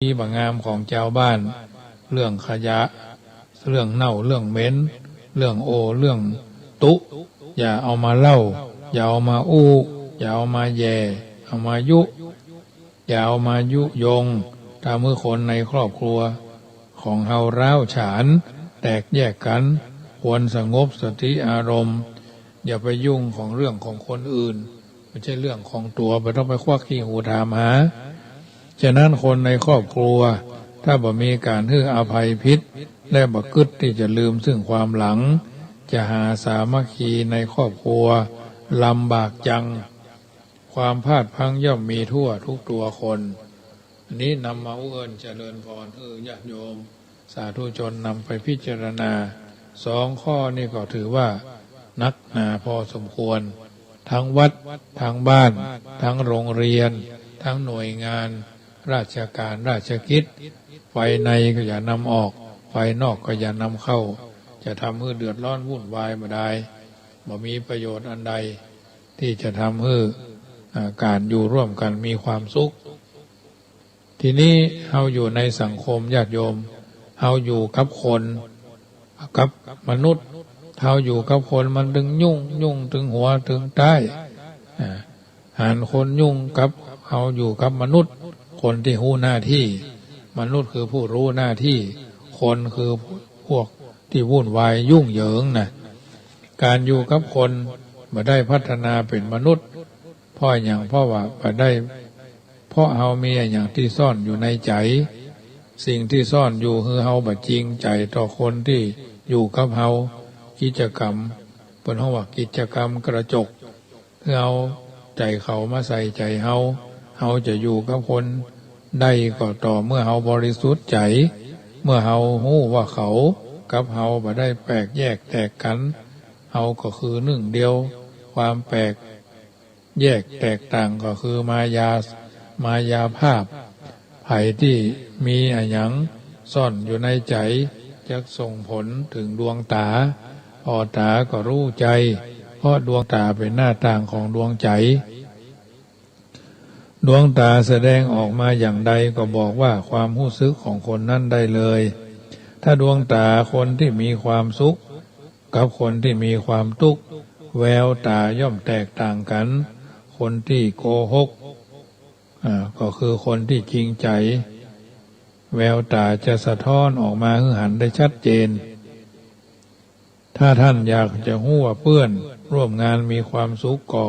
ที่บางงามของเจ้าบ้านเรื่องขยะเรื่องเน่าเรื่องเหม็นเรื่องโอเรื่องตุอย่าเอามาเล่าอย่าเอามาอู้อย่าเอามาแย่เอามายุอย่าเอามายุยงถ้าเมื่อคนในครอบครัวของเฮาร้าวฉานแตกแยกกันควรสงบสติอารมณ์อย่าไปยุ่งของเรื่องของคนอื่นไม่ใช่เรื่องของตัวไม่ต้องไปควักขี้หูถามหาฉะนั้นคนในครอบครัวถ้าบ่มีการให้อภัยพิษและบ่กึศที่จะลืมซึ่งความหลังจะหาสามัคคีในครอบครัวลำบากจังความพลาดพลั้งย่อมมีทั่วทุกตัวคนอันนี้นำมาเอื้อนเจริญพรญาติโยมสาธุชนนำไปพิจารณาสองข้อนี้ก็ถือว่านักหนาพอสมควรทั้งวัดทั้งบ้านทั้งโรงเรียนทั้งหน่วยงานราชการราชกิจไฟในก็อย่านำออกไฟนอกก็อย่านำเข้าจะทำให้เดือดร้อนวุ่นวายมาได้บ่มีประโยชน์อันใดที่จะทำให้การอยู่ร่วมกันมีความสุขทีนี้เฮาอยู่ในสังคมญาติโยมเฮาอยู่กับคนกับมนุษย์เฮาอยู่กับคนมันถึงยุ่งถึงหัวถึงใต้หารคนยุ่งกับเฮาอยู่กับมนุษย์คนที่รู้หน้าที่มนุษย์คือผู้รู้หน้าที่คนคือพวกที่วุ่นวายยุ่งเหยิงนะการอยู่กับคนมาได้พัฒนาเป็นมนุษย์เพราะว่ามาได้เพราะเฮามีอย่างที่ซ่อนอยู่ในใจสิ่งที่ซ่อนอยู่คือเฮาบ่จริงใจต่อคนที่อยู่กับเฮากิจกรรมเป็นห้องว่ากิจกรรมกระจกเพื่อเอาใจเขามาใส่ใจเฮาจะอยู่กับคนได้ก็ต่อเมื่อเฮาบริสุทธิ์ใจเมื่อเฮาฮู้ว่าเขากับเฮาบ่ได้แปลกแยกแตกกันเฮาก็คือหนึ่งเดียวความแปลกแยกแตกต่างก็คือมายาภาพไผที่มีอะหยังซ่อนอยู่ในใจจะส่งผลถึงดวงตาพอตาก็รู้ใจเพราะดวงตาเป็นหน้าต่างของดวงใจดวงตาแสดงออกมาอย่างใดก็บอกว่าความรู้สึกของคนนั้นได้เลยถ้าดวงตาคนที่มีความสุขกับคนที่มีความทุกข์แววตาย่อมแตกต่างกันคนที่โกหกก็คือคนที่จริงใจแววตาจะสะท้อนออกมาให้หันได้ชัดเจนถ้าท่านอยากจะรู้ว่าเพื่อนร่วมงานมีความสุขก่อ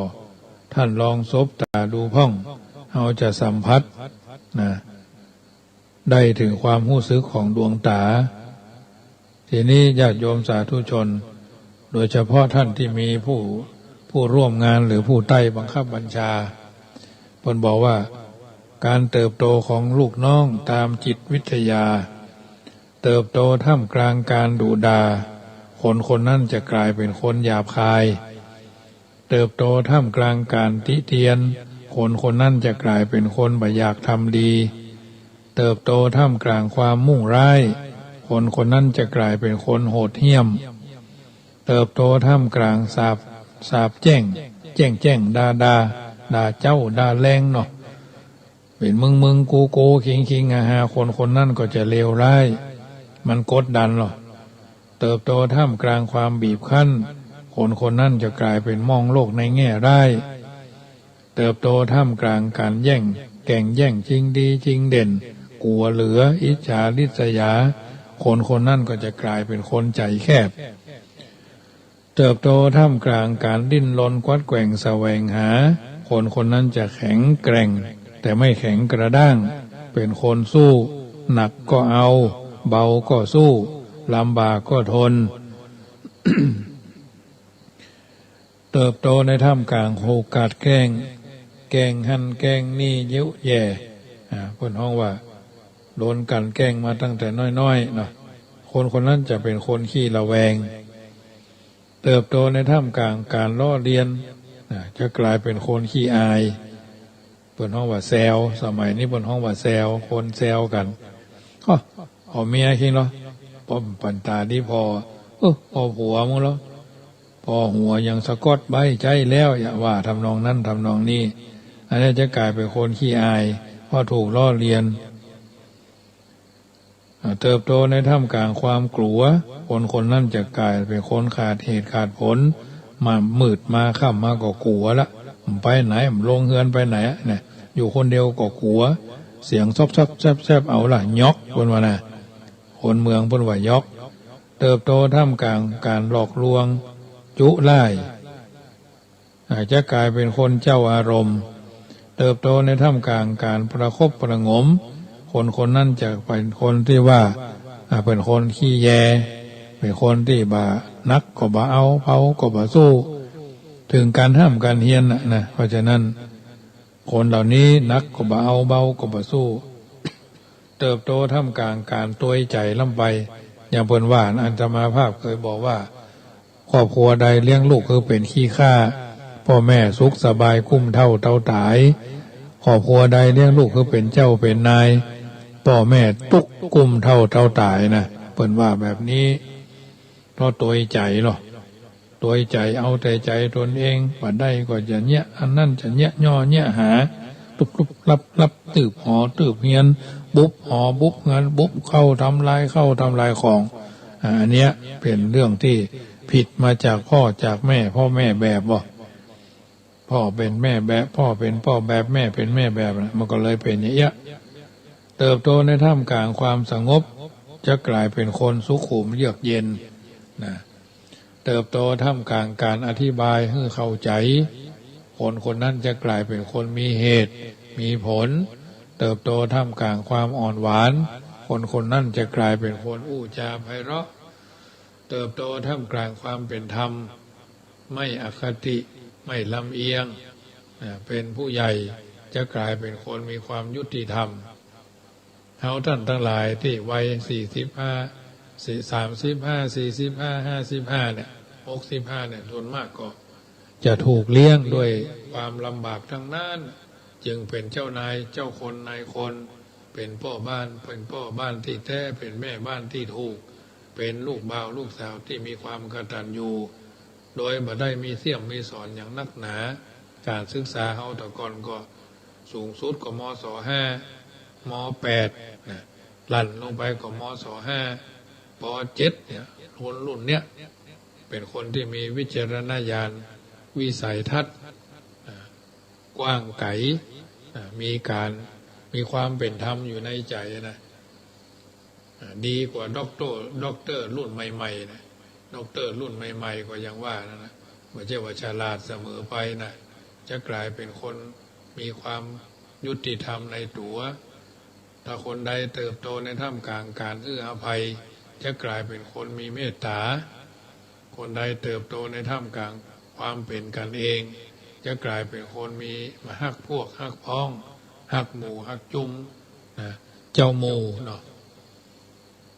ท่านลองซบตาดูพ่องเราจะสัมผัสได้ถึงความรู้สึกของดวงตาทีนี้ญาติโยมสาธุชนโดยเฉพาะท่านที่มีผู้ร่วมงานหรือผู้ใต้บังคับบัญชาเพิ่นบอกว่าการเติบโตของลูกน้องตามจิตวิทยาเติบโตท่ามกลางการดุด่าคนนั้นจะกลายเป็นคนหยาบคายเติบโตท่ามกลางการติเตียนคนนั้นจะกลายเป็นคนบ่อยากทำดีเติบโตท่ามกลางความมุ่งร้ายคนนั้นจะกลายเป็นคนโหดเหี้ยมเติบโตท่ามกลางสาบแจ้งด่าเจ้าด่าแรงเนาะเป็นมึงกูคิงคนนั้นก็จะเลวร้ายมันกดดันหรอเติบโตท่ามกลางความบีบคั้นคนนั้นจะกลายเป็นมองโลกในแง่ร้ายเติบโตท่ามกลางการแย่งจริงดีจริงเด่นกลัวเหลืออิจฉาริษยาคนนั้นก็จะกลายเป็นคนใจแคบเติบโตท่ามกลางการดิ้นรนกวัดแกว่งแสวงหาคนนั้นจะแข็งแกร่งแต่ไม่แข็งกระด้างเป็นคนสู้หนักก็เอาเบาก็สู้ลำบากก็ทน เติบโตในท่ามกลางโอกาสแกล้งหันแกล้งนี่ยิ้วแย่เพิ่นฮ้องว่าโดนกันแกล้งมาตั้งแต่น้อยๆเนาะคนนั้นจะเป็นคนขี้ระแวงเติบโตในท่ามกลางการล้อเลียนจะกลายเป็นคนขี้อายเพิ่นฮ้องว่าแซวสมัยนี้เพิ่นฮ้องว่าแซวคนแซวกันเอาเมียคิงเนาะป้อมปันตาดีพอผัวมึงแล้วพอหัวยังสะกดใบใจแล้วอย่าว่าทำนองนั้นทำนองนี้อันนี้จะกลายเป็นคนขี้อายเพราะถูกล้อเลียน เติบโตในท่ามกลางความกลัวคนนั้นจะกลายเป็นคนขาดเหตุขาดผลมามืดมาค่ำมาก็กลัวละไปไหนลงเฮือนไปไหนเนี่ยอยู่คนเดียวก็กลัวเสียงซบแซบเอาล่ะยอกคนว่านะคนเมืองเพิ่นว่ายอกเติบโตท่ามกลางการหลอกลวงจุไล่อาจจะกลายเป็นคนเจ้าอารมณ์เติบโตในท่ามกลางการประคบประงมคนนั้นจะเป็นคนที่ว่าเป็นคนขี้แยเป็นคนที่บ่านักก็บ่เอาเผาก็บ่สู้ถึงการห้ามการเฮียนนะเพราะฉะนั้นคนเหล่านี้นักก็บ่เอาเบาก็บ่สู้เติบโตท่ามกลางการตัวใจล่ำไปอย่างเพิ่นว่าอันตมาภาพเคยบอกว่าครอบครัวใดเลี้ยงลูกคือเป็นขี้ข้าพ่อแม่สุขสบายคุ้มเท่าตายครอบครัวใดเลี้ยงลูกคือเป็นเจ้าเป็นนายพ่อแม่ตุกกุ้มเท่าตายนะเพิ่นว่าแบบนี้เพราะตัวใจหรอตัวใจเอาแต่ใจตนเองว่าได้ก็จะเนี้ยอันนั้นจะเนี้ยย่อเนี้ยหาตุบรับตืบหอตืบเฮียนบุบหอบุบเงินบุบเข้าทำลายของอันเนี้ยเป็นเรื่องที่ผิดมาจากพ่อจากแม่พ่อแม่แบบบ่พ่อเป็นแม่แบบพ่อเป็นพ่อแบบแม่เป็นแม่แบบนะมันก็เลยเป็นอย่างเงี้ยเติบโตในท่ามกลางความสงบจะกลายเป็นคนสุขุมเยือกเย็นนะเติบโตท่ามกลางการอธิบายให้เข้าใจคนนั้นจะกลายเป็นคนมีเหตุมีผลเติบโตท่ามกลางความอ่อนหวานคนนั้นจะกลายเป็นคนอู้จาไพเราะเติบโตท่ามกลางความเป็นธรรมไม่อคติไม่ลำเอียงเป็นผู้ใหญ่จะกลายเป็นคนมีความยุติธรรมท่านทั้งหลายที่วัย35 เนี่ย65เนี่ยส่วนมากก็จะถูกเลี้ยงด้วยความลำบากทั้งนั้นจึงเป็นเจ้านายเจ้าคนนายคนเป็นพ่อบ้านที่แท้เป็นแม่บ้านที่ถูกเป็นลูกบ่าวลูกสาวที่มีความกตัญญูโดยบ่ได้มีเสี่ยมมีสอนอย่างนักหนาการศึกษาเฮาแต่ก่อนก็สูงสุดก็มศ5ม8นะลั่นลงไปก็มศ5ป7เนี่ยรุ่นเนี้ยเป็นคนที่มีวิจารณญาณวิสัยทัศน์กว้างไกลมีความเป็นธรรมอยู่ในใจนะดีกว่าด็อกเตอร์รุ่นใหม่ๆนะด็อกเตอร์รุ่นใหม่ๆก็ยังว่านะไม่ใช่ว่าฉลาดเสมอไปนะจะกลายเป็นคนมีความยุติธรรมในตัวถ้าคนใดเติบโตในท่ามกลางการเอื้ออภัยจะกลายเป็นคนมีเมตตาคนใดเติบโตในท่ามกลางความเป็นกันเองจะกลายเป็นคนมีมาฮักพวกฮักพ้องฮักหมู่ฮักจุ้มนะเจ้าหมู่เนาะ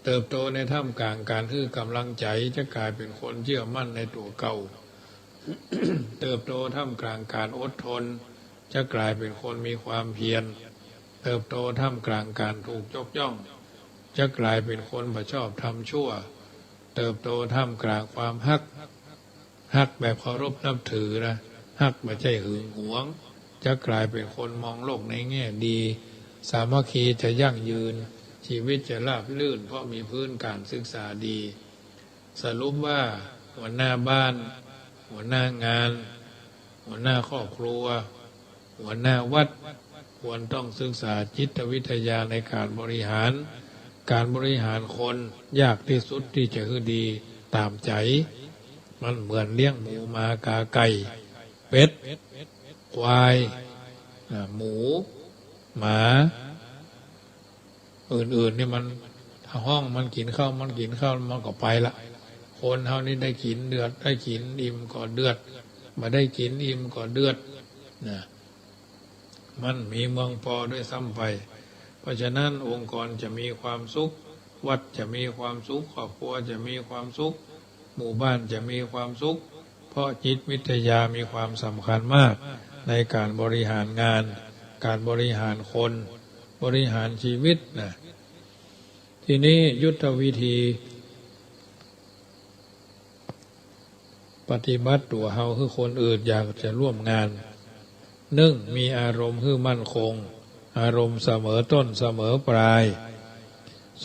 เติบโตในท่ามกลางการคือกำลังใจจะกลายเป็นคนเชื่อมั่นในตัวเก่า เติบโตท่ามกลางการอดทนจะกลายเป็นคนมีความเพียรเติบโตท่ามกลางการถูกยกย่องจะกลายเป็นคนบ่ชอบทำชั่วเติบโตท่ามกลางความฮักแบบเคารพนับถือนะฮักไม่ใช่หึงหวงจะกลายเป็นคนมองโลกในแง่ดีสามัคคีจะยั่งยืนชีวิตจะราบรื่นเพราะมีพื้นการศึกษาดีสรุปว่าหัวหน้าบ้านหัวหน้างานหัวหน้าครอบครัวหัวหน้าวัดควรต้องศึกษาจิตวิทยาในการบริหารคนยากที่สุดที่จะคือดีตามใจมันเหมือนเลี้ยงหมูหมากาไก่เป็ดควายหมูหมาอื่นๆนี่มันถ้าห้องมันกินข้าวมันก็ไปละคนเท่านี้ได้กินเดือดได้กินอิ่มก็เดือดมาได้กินอิ่มก็เดือดนะมันมีเมืองพอด้วยซ้ำไปเพราะฉะนั้นองค์กรจะมีความสุขวัดจะมีความสุขครอบครัวจะมีความสุขหมู่บ้านจะมีความสุขเพราะจิตวิทยามีความสำคัญมากในการบริหารงานการบริหารคนบริหารชีวิตนะทีนี้ยุทธวิธีปฏิบัติตัวเฮาคือคนอื่นอยากจะร่วมงาน1มีอารมณ์คือมั่นคงอารมณ์เสมอต้นเสมอปลาย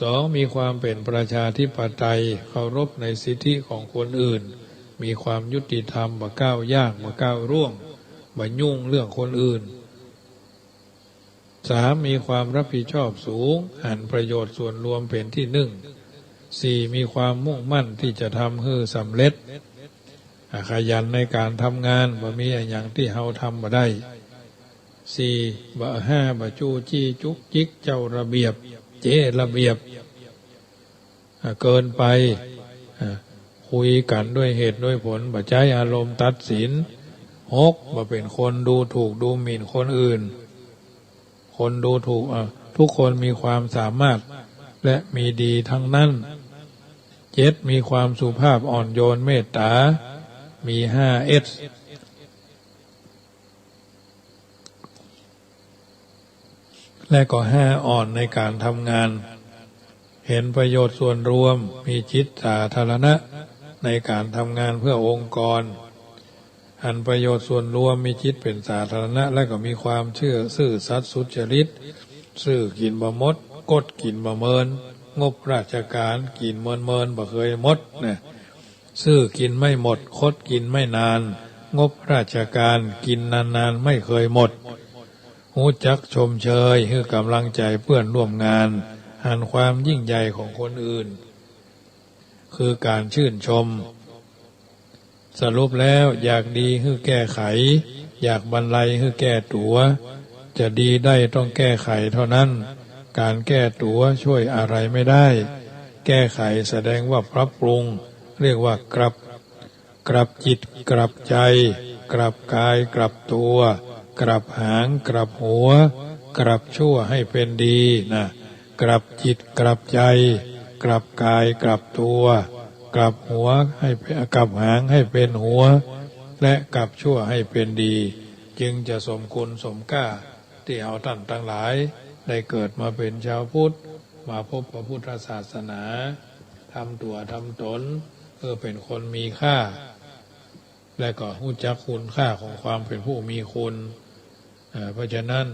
2. มีความเป็นประชาธิปไตยเคารพในสิทธิของคนอื่นมีความยุติธรรมบ่ก้าวย่างบ่ก้าวร่วงบ่ยุ่งเรื่องคนอื่น 3. มีความรับผิดชอบสูงหันประโยชน์ส่วนรวมเป็นที่หนึ่ง 4. มีความมุ่งมั่นที่จะทำให้สำเร็จขยันในการทำงานบ่มีอย่างที่เฮาทำบ่ได้ 4. บ่จู้จี้จุกจิกเจ้าระเบียบเจ้ระเบียบเกินไปคุยกันด้วยเหตุด้วยผลบ่ใช้อารมณ์ตัดสิน 6. บ่เป็นคนดูถูกดูหมิ่นคนอื่นคนดูถูกทุกคนมีความสามารถและมีดีทั้งนั้น 7. มีความสุภาพอ่อนโยนเมตตามี 5S และก็5อ่อนในการทำงานเห็นประโยชน์ส่วนรวมมีจิตสาธารณะในการทำงานเพื่อองค์กรหันประโยชน์ส่วนรวมมีจิตเป็นสาธารณะและก็มีความซื่อสัตย์สุจริตซื่อกินบ่หมดกดกินบ่เมินงบราชการกินเมินบ่เคยหมดนะซื่อกินไม่หมดคดกินไม่นานงบราชการกินนานๆไม่เคยหมดหูจักชมเชยให้กำลังใจเพื่อนร่วมงานหันความยิ่งใหญ่ของคนอื่นคือการชื่นชมสรุปแล้วอยากดีให้แก้ไขอยากบรรลัยให้แก้ตัวจะดีได้ต้องแก้ไขเท่านั้นการแก้ตัวช่วยอะไรไม่ได้แก้ไขแสดงว่าปรับปรุงเรียกว่ากลับจิตกลับใจกลับกายกลับตัวกลับหางกลับหัวกลับชั่วให้เป็นดีนะกลับจิตกลับใจกลับกายกลับตัวกลับหัวให้กลับหางให้เป็นหัวและกลับชั่วให้เป็นดีจึงจะสมคุณสมค่าที่เอาท่านทั้งหลายได้เกิดมาเป็นชาวพุทธมาพบพระพุทธศาสนาทำตัวทำตนเป็นคนมีค่าและก็รู้จักคุณค่าของความเป็นผู้มีคุณเพราะฉะนั้น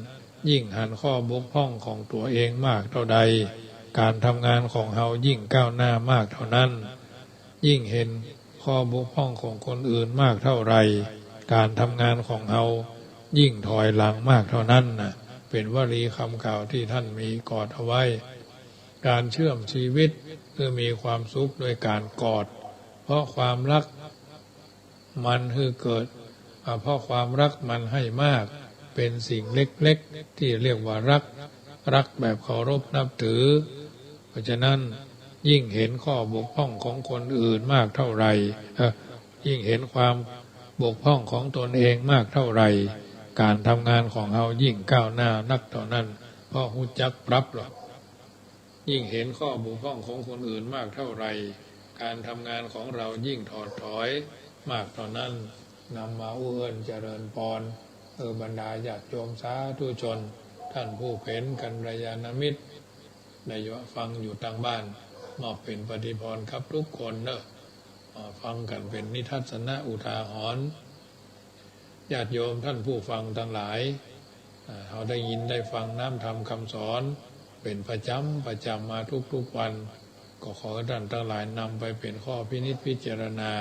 ยิ่งหันข้อบกพร่องของตัวเองมากเท่าใดการทำงานของเฮายิ่งก้าวหน้ามากเท่านั้นยิ่งเห็นข้อบกพร่องของคนอื่นมากเท่าไรการทำงานของเฮายิ่งถอยหลังมากเท่านั้นนะเป็นวลีคำกล่าวที่ท่านมีกอดเอาไว้การเชื่อมชีวิตคือมีความสุขโดยการกอดเพราะความรักมันคือเกิดเพราะความรักมันให้มากเป็นสิ่งเล็กๆที่เรียกว่ารักแบบเคารพนับถือเพราะฉะนั้นยิ่งเห็นข้อบกพร่องของคนอื่นมากเท่าไรยิ่งเห็นความบกพร่องของตนเองมากเท่าไรการทำงานของเรายิ่งก้าวหน้านักเท่านั้นเพราะรู้จักปรับหรอกยิ่งเห็นข้อบกพร่องของคนอื่นมากเท่าไรการทำงานของเรายิ่งถอดถอยมากเท่านั้นนำมาเอื้อนเจริญพรบรรดาญาติโยมสาธุชนท่านผู้เพ็ญกัลยาณมิตรได้ฟังอยู่ทางบ้านมอบเป็นปฏิพรครับทุกคนฟังกันเป็นนิทัศนะอุทาหรณ์ญาติโยมท่านผู้ฟังทั้งหลายเขาได้ยินได้ฟังน้ำธรรมคำสอนเป็นประจำมาทุกวันก็ขอท่านทั้งหลายนำไปเป็นข้อพินิจพิจารณา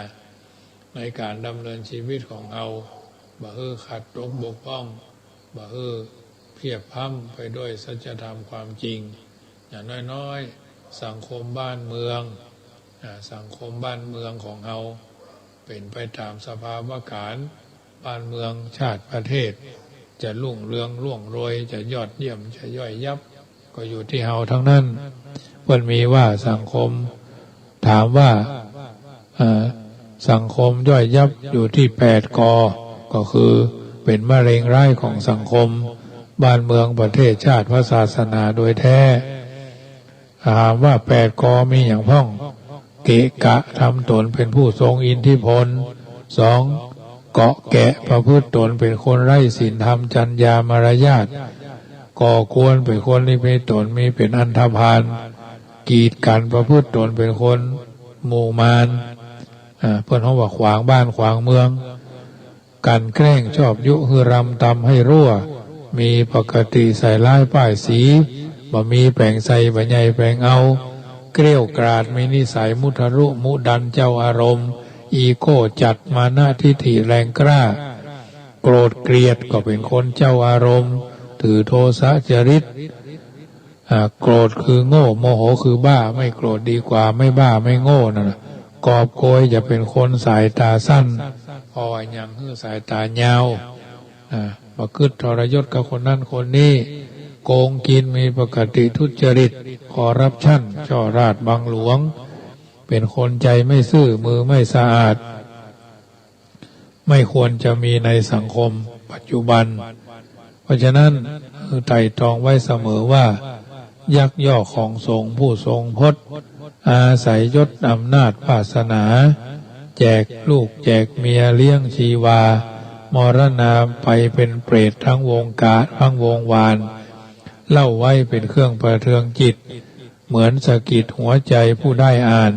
ในการดำเนินชีวิตของเราบ่ขัดตกบกพร่องบ่เพียบพร่ำไปด้วยสัจธรรมความจริงอย่างน้อยๆสังคมบ้านเมืองของเราเป็นไปตามสภาวะการบ้านเมืองชาติประเทศจะรุ่งเรืองร่วงโรยจะยอดเยี่ยมจะย่อยยับก็อยู่ที่เฮาทั้งนั้นมันมีว่าสังคมถามว่าสังคมย่อยยับอยู่ที่8 ก.ก็คือเป็นมะเร็งร้ายของสังคมบ้านเมืองประเทศชาติพระศาสนาโดยแท้ถามว่า8 ก.มีอย่างพ้องเกะกะทำตนเป็นผู้ทรงอิทธิพล 2. เกาะแกะประพฤติตนเป็นคนไร้ศีลธรรมจรรยามารยาทก่อกวนเป็นคนที่มีตนมีเป็นอันธพาลกีดกันประพฤติตนเป็นคนหมู่มารเพื่อนเขาว่าขวางบ้านขวางเมืองกันแกล้งชอบยุฮือรำตำให้รั่วมีปกติใส่ร้ายป้ายสี บ่มีแปลงใส่บ่ใหญ่แปลงเอาเกลี้ยวกราดมีนิสัยมุทะรุมุดันเจ้าอารมณ์อีโก้จัดมานะทิฏฐิแรงกล้าโกรธเกลียดก็เป็นคนเจ้าอารมณ์ถือโทสะจริตโกรธคือโง่โมโหคือบ้าไม่โกรธดีกว่าไม่บ้าไม่โง่นั่นน่ะกอบโกยจะเป็นคนสายตาสั้นพออย่างคือสายตายาวประพฤติทรยศกับคนนั้นคนนี้โกงกินมีปกติทุจริตคอร์รัปชันช่อราชบังหลวงเป็นคนใจไม่ซื่อมือไม่สะอาดไม่ควรจะมีในสังคมปัจจุบันเพราะฉะนั้นไตร่ตรองไว้เสมอว่ายักยอกของสงฆ์ผู้ทรงพจน์อาศัยยศอำนาจวาสนาแจกลูกแจกเมียเลี้ยงชีวามรณาไปเป็นเปรตทั้งวงการทั้งวงวานเล่าไว้เป็นเครื่องประเทืองจิตเหมือนสะกิดหัวใจผู้ได้อ่าน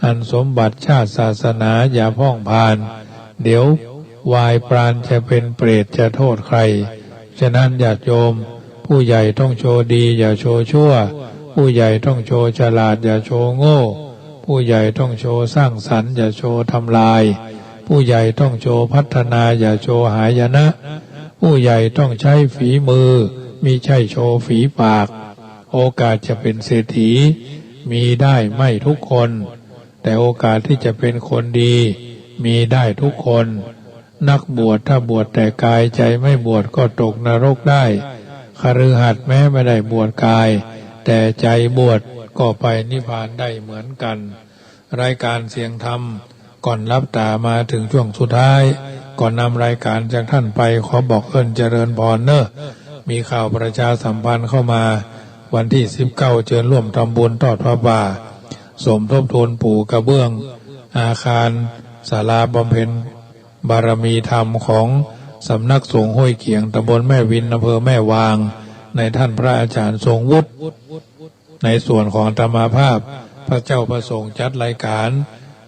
อันสมบัติชาติศาสนาอย่าพ่องพานเดี๋ยววายปราณจะเป็นเปรตจะโทษใครฉะนั้นญาติโยมผู้ใหญ่ต้องโชว์ดีอย่าโชว์ชั่วผู้ใหญ่ต้องโชว์ฉลาดอย่าโชว์โง่ผู้ใหญ่ต้องโชว์สร้างสรรค์อย่าโชว์ทำลายผู้ใหญ่ต้องโชว์พัฒนาอย่าโชว์หายนะผู้ใหญ่ต้องใช้ฝีมือมิใช่โชว์ฝีปากโอกาสจะเป็นเศรษฐีมีได้ไม่ทุกคนแต่โอกาสที่จะเป็นคนดีมีได้ทุกคนนักบวชถ้าบวชแต่กายใจไม่บวชก็ตกนรกได้คฤหัสถ์แม้ไม่ได้บวชกายแต่ใจบวชก็ไปนิพพานได้เหมือนกันรายการเสียงธรรมก่อนรับตามาถึงช่วงสุดท้ายก่อนนำรายการจากท่านไปขอบอกเจริญพรเนอะมีข่าวประชาสัมพันธ์เข้ามาวันที่19เชิญร่วมทำบุญทอดพระป่าสมทบทุนปูกระเบื้องอาคารศาลาบำเพ็ญบารมีธรรมของสำนักสงฆ์ห้วยเขียงตำบลแม่วินอำเภอแม่วางในท่านพระอาจารย์ทรงวุฒิในส่วนของธรรมาภาพพระเจ้าประสงค์จัดรายการ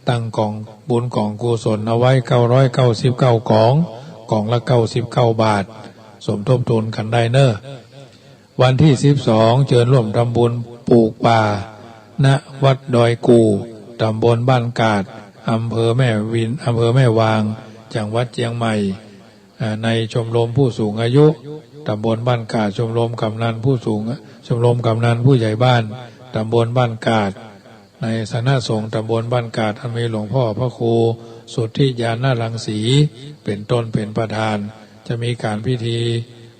ตั้งกองบุญกองกุศลเอาไว้999กล่องละ99 บาทสมทบทุนกันได้เนอะวันที่12เชิญร่วมทำบุญปลูกป่าณวัดดอยกูตำบลบ้านกาดอำเภอแม่วินอำเภอแม่วางจังหวัดเชียงใหม่ในชมรมผู้สูงอายุตำบลบ้านกาดชมรมกำนันผู้สูงชมรมกำนันผู้ใหญ่บ้านตำบลบ้านกาดในสำนักสงฆ์ตำบลบ้านกาดมีหลวงพ่อพระครูสุทธิญาณรังสีเป็นต้นเป็นประธานจะมีการพิธี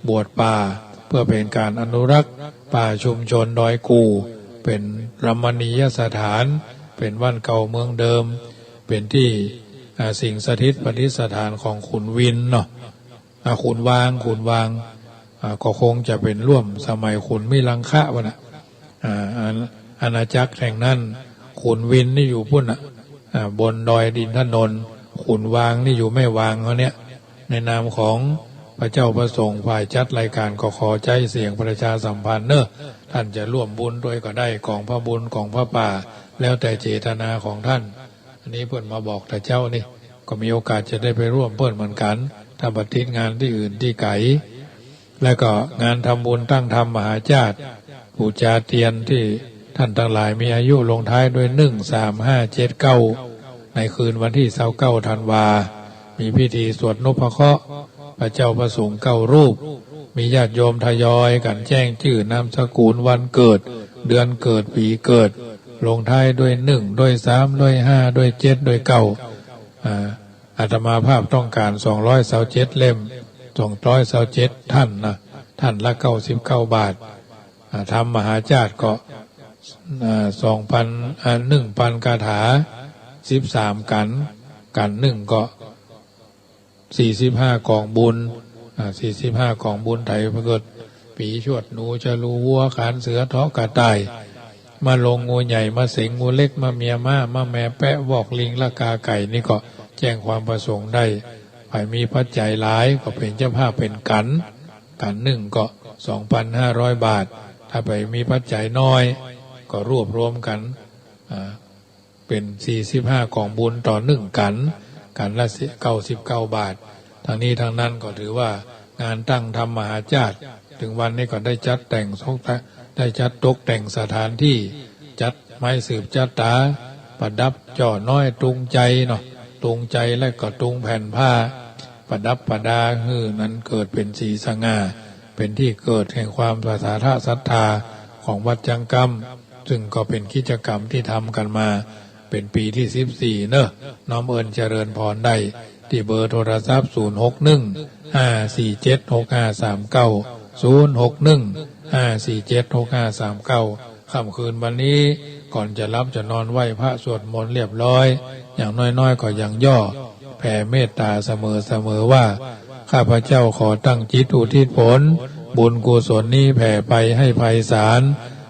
บวชป่าเพื่อเป็นการอนุรักษ์ป่าชุมชนดอยกูเป็นรมณียสถานเป็นวัดเก่าเมืองเดิมเป็นที่สิ่งสถิตปฏิสถานของขุนวินเนาะขุนวางก็คงจะเป็นร่วมสมัยขุนมิลังคะวะนะอาณาจักรแห่งนั้นขุนวินนี่อยู่พุ่นบนดอยดินทนนท์ขุนวางนี่อยู่แม่วางเขาเนี่ยในนามของพระเจ้าประสงค์ฝ่ายจัดรายการก็ขอใจเสียงประชาสัมพันธ์เนอะท่านจะร่วมบุญด้วยก็ได้ของพระบุญของพระป่าแล้วแต่เจตนาของท่านอันนี้เพื่อนมาบอกแต่เจ้านี่ก็มีโอกาสจะได้ไปร่วมเพื่อนเหมือนกันถ้าบัดทิศงานที่อื่นที่ไกลแล้วก็งานทำบุญตั้งธรรมมหาชาติบูชาเทียนที่ท่านทั้งหลายมีอายุลงท้ายด้วย13579ในคืนวันที่29ธันวามีพิธีสวดนพเคราะห์พระเจ้าประสงค์9 รูปมีญาติโยมทยอยกันแจ้งชื่อนามสกุลวันเกิดเดือนเกิดปีเกิดลงท้ายด้วย1ด้วย3ด้วย5ด้วย7ด้วย9อาตมาภาพต้องการ227เล่ม227ท่านนะท่านละ99 บาททำมหาชาติก็1,000 คาถา13กัน1ก็45 กองบุญ45 กองบุญไถพระเกิดปีชวดหนูจะรูวัวขานเสือเทาะกระต่ายมาลงงูใหญ่มาสิงงูเล็กมาเมียมาแม่แปะวอกลิงละกาไก่นี่ก็แจ้งความประสงค์ได้ไปมีปัจจัยหลายก็เป็นเจ้าภาพเป็นกัน1ก็ 2,500 บาทถ้าไปมีปัจจัยน้อยก็รวบรวมกันเป็น45 กองบุญต่อ1กันละ99 บาททางนี้ทางนั้นก็ถือว่างานตั้งธรรมมหาชาติถึงวันนี้ก็ได้จัดแต่ง ได้จัดตกแต่งสถานที่จัดไม้สืบจัดตาประดับจ่อน้อยตรุงใจเนาะตรุงใจและก็ตรุงแผ่นผ้าประดับประดาฮื้อนั้นเกิดเป็นสีสง่าเป็นที่เกิดแห่งความศรัทธาของวัดจังกำซึ่งก็เป็นกิจกรรมที่ทำกันมาเป็นปีที่14เนอะน้อมเอิญเจริญพรได้ที่เบอร์โทรศัพท์06154765390615476539ค่ำคืนวันนี้ก่อนจะรับจะนอนไหว้พระสวดมนต์เรียบร้อยอย่างน้อยๆก็ยังย่อแผ่เมตตาเสมอว่าข้าพเจ้าขอตั้งจิตอุทิศผลบุญกุศลนี้แผ่ไปให้ไพศาล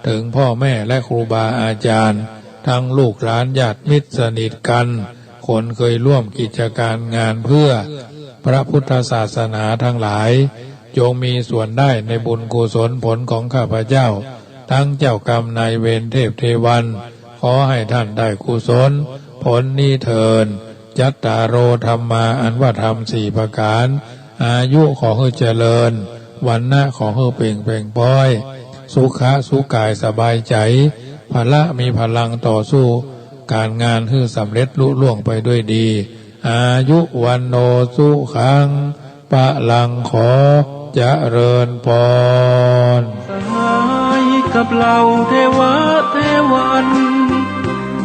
ถึงพ่อแม่และครูบาอาจารย์ทั้งลูกหลานญาติมิตรสนิทกันคนเคยร่วมกิจการงานเพื่อพระพุทธศาสนาทั้งหลายจงมีส่วนได้ในบุญกุศลผลของข้าพเจ้าทั้งเจ้ากรรมนายเวรเทพเทวันขอให้ท่านได้กุศลผลนี้เถิดยัตตาโรธรรมาอันว่าธรรม4ประการอายุขอให้เจริญวันหน้าขอให้เปล่งป้อยสุกายสบายใจพละมีพลังต่อสู้การงานให้สำเร็จลุล่วงไปด้วยดีอายุวันโนสุขังปะลังขอเจริญพรสหายกับเหล่าเทวะเทวัน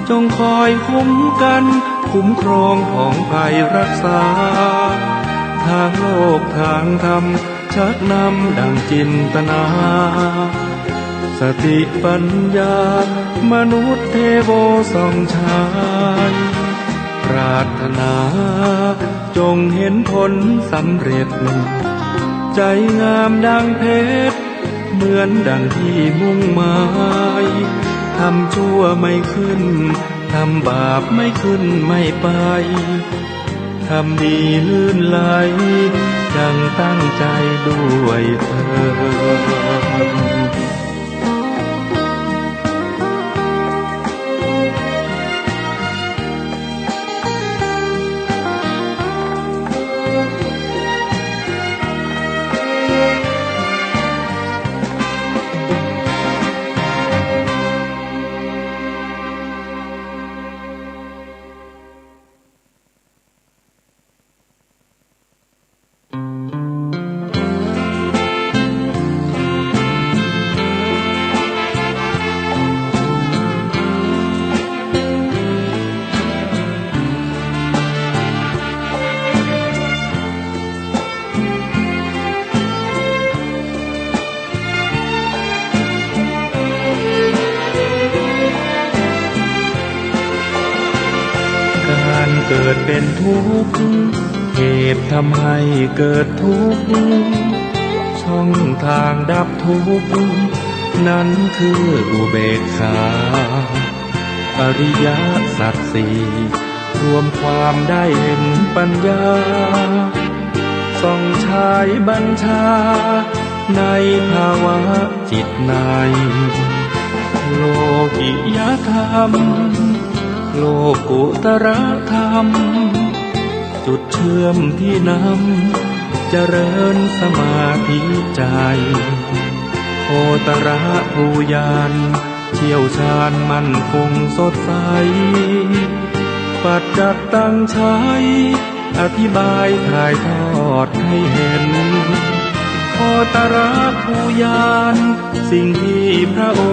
จงคอยคุ้มกันคุ้มครองของภัยรักษาทางโลกทางธรรมชักนำดังจินตนาสติปัญญามนุษย์เทโวส่องชายปรารถนาจงเห็นผลสำเร็จใจงามดังเพชรเหมือนดังที่มุ่งหมายทำชั่วไม่ขึ้นทำบาปไม่ขึ้นไม่ไปทำดีลื่นไหลดังตั้งใจด้วยเถิดเกิดเป็นทุกข์เหตุทำให้เกิดทุกข์ช่องทางดับทุกข์นั้นคืออุเบกขาอริยสัจสี่รวมความได้เห็นปัญญาส่องฉายบัญชาในภาวะจิตในโลกิยธรรมโลกุตระธรรมจุดเชื่อมที่นำเจริญสมาธิใจโอตระภูญาณเชี่ยวชาญมั่นคงสดใสปัจจัตตังใช้อธิบายถ่ายทอดให้เห็นโอตระภูญาณสิ่งที่พระองค์